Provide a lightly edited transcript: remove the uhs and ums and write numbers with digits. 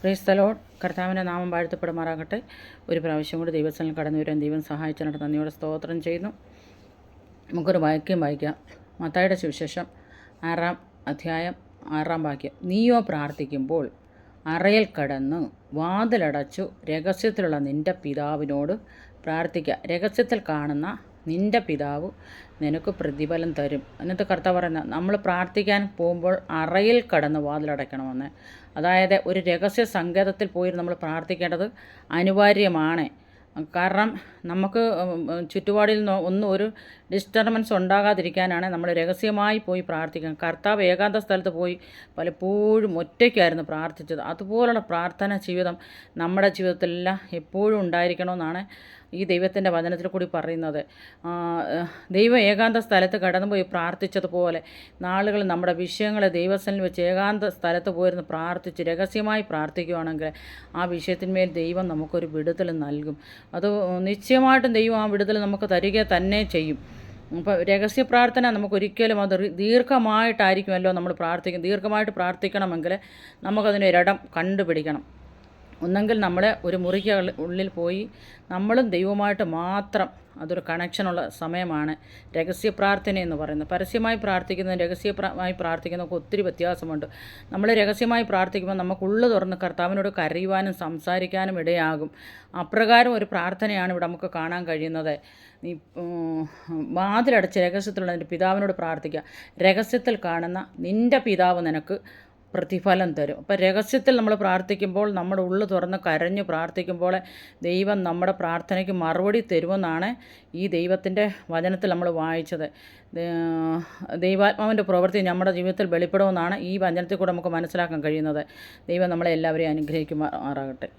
Praise the Lord. കർത്താവിൻ്റെ നാമം വാഴ്ത്തപ്പെടുമാറാകട്ടെ. ഒരു പ്രാവശ്യം കൂടി ദൈവസ്ഥലിൽ കടന്നു വരാൻ ദൈവം സഹായിച്ചതിനായിട്ട് നന്ദിയോടെ സ്തോത്രം ചെയ്യുന്നു. നമുക്കൊരു വാക്യം വായിക്കാം. മത്തായിയുടെ സുവിശേഷം 6-ാം അധ്യായം 6-ാം വാക്യം. നീയോ പ്രാർത്ഥിക്കുമ്പോൾ അറയിൽ കടന്ന് വാതിലടച്ചു രഹസ്യത്തിലുള്ള നിൻ്റെ പിതാവിനോട് പ്രാർത്ഥിക്കുക. രഹസ്യത്തിൽ കാണുന്ന നിൻ്റെ പിതാവ് നിനക്ക് പ്രതിഫലം തരും. എന്നിട്ട് കർത്താവ് പറയുന്നത്, നമ്മൾ പ്രാർത്ഥിക്കാൻ പോകുമ്പോൾ അറയിൽ കടന്ന് വാതിലടയ്ക്കണമെന്ന്. അതായത് ഒരു രഹസ്യ സങ്കേതത്തിൽ പോയി നമ്മൾ പ്രാർത്ഥിക്കേണ്ടത് അനിവാര്യമാണ്. കാരണം നമുക്ക് ചുറ്റുപാടിൽ ഒന്നും ഒരു ഡിസ്റ്റർബൻസ് ഉണ്ടാകാതിരിക്കാനാണ് നമ്മൾ രഹസ്യമായി പോയി പ്രാർത്ഥിക്കുന്നത്. കർത്താവ് ഏകാന്ത സ്ഥലത്ത് പോയി പലപ്പോഴും ഒറ്റയ്ക്കായിരുന്നു പ്രാർത്ഥിച്ചത്. അതുപോലുള്ള പ്രാർത്ഥന ജീവിതം നമ്മുടെ ജീവിതത്തിലെല്ലാം എപ്പോഴും ഉണ്ടായിരിക്കണമെന്നാണ് ഈ ദൈവത്തിൻ്റെ വചനത്തിൽ കൂടി പറയുന്നത്. ദൈവം ഏകാന്ത സ്ഥലത്ത് കടന്നുപോയി പ്രാർത്ഥിച്ചതുപോലെ നാളുകൾ നമ്മുടെ വിഷയങ്ങളെ ദൈവസ്ഥലിൽ വെച്ച് ഏകാന്ത സ്ഥലത്ത് പോയിരുന്ന് പ്രാർത്ഥിച്ച് രഹസ്യമായി പ്രാർത്ഥിക്കുകയാണെങ്കിൽ ആ വിഷയത്തിന്മേൽ ദൈവം നമുക്കൊരു വിടുതൽ നൽകും. അത് നിശ്ചയമായിട്ടും ദൈവം ആ വിടുതൽ നമുക്ക് തരിക തന്നെ ചെയ്യും. അപ്പോൾ രഹസ്യ പ്രാർത്ഥന നമുക്കൊരിക്കലും അത് ദീർഘമായിട്ടായിരിക്കുമല്ലോ നമ്മൾ പ്രാർത്ഥിക്കും. ദീർഘമായിട്ട് പ്രാർത്ഥിക്കണമെങ്കിൽ നമുക്കതിനൊരിടം കണ്ടുപിടിക്കണം. ഒന്നെങ്കിൽ നമ്മൾ ഒരു മുറിക്ക് ഉള്ളിൽ പോയി നമ്മളും ദൈവമായിട്ട് മാത്രം അതൊരു കണക്ഷനുള്ള സമയമാണ് രഹസ്യ പ്രാർത്ഥന എന്ന് പറയുന്നത്. പരസ്യമായി പ്രാർത്ഥിക്കുന്നതും രഹസ്യമായി പ്രാർത്ഥിക്കുന്നതൊക്കെ ഒത്തിരി വ്യത്യാസമുണ്ട്. നമ്മൾ രഹസ്യമായി പ്രാർത്ഥിക്കുമ്പോൾ നമുക്കുള്ളു തുറന്ന് കർത്താവിനോട് കരയുവാനും സംസാരിക്കാനും ഇടയാകും. അപ്രകാരം ഒരു പ്രാർത്ഥനയാണ് ഇവിടെ നമുക്ക് കാണാൻ കഴിയുന്നത്. നീ വാതിലടച്ച് രഹസ്യത്തിലുള്ള നിൻ്റെ പിതാവിനോട് പ്രാർത്ഥിക്കുക. രഹസ്യത്തിൽ കാണുന്ന നിൻ്റെ പിതാവ് നിനക്ക് പ്രതിഫലം തരും. അപ്പോൾ രഹസ്യത്തിൽ നമ്മൾ പ്രാർത്ഥിക്കുമ്പോൾ നമ്മുടെ ഉള്ളു തുറന്ന് കരഞ്ഞു പ്രാർത്ഥിക്കുമ്പോൾ ദൈവം നമ്മുടെ പ്രാർത്ഥനയ്ക്ക് മറുപടി തരുമെന്നാണ് ഈ ദൈവത്തിൻ്റെ വചനത്തിൽ നമ്മൾ വായിച്ചത്. ദൈവാത്മാവിൻ്റെ പ്രവൃത്തി നമ്മുടെ ജീവിതത്തിൽ വെളിപ്പെടുമെന്നാണ് ഈ വചനത്തിൽ കൂടെ നമുക്ക് മനസ്സിലാക്കാൻ കഴിയുന്നത്. ദൈവം നമ്മളെ എല്ലാവരെയും അനുഗ്രഹിക്കുമാറാകട്ടെ.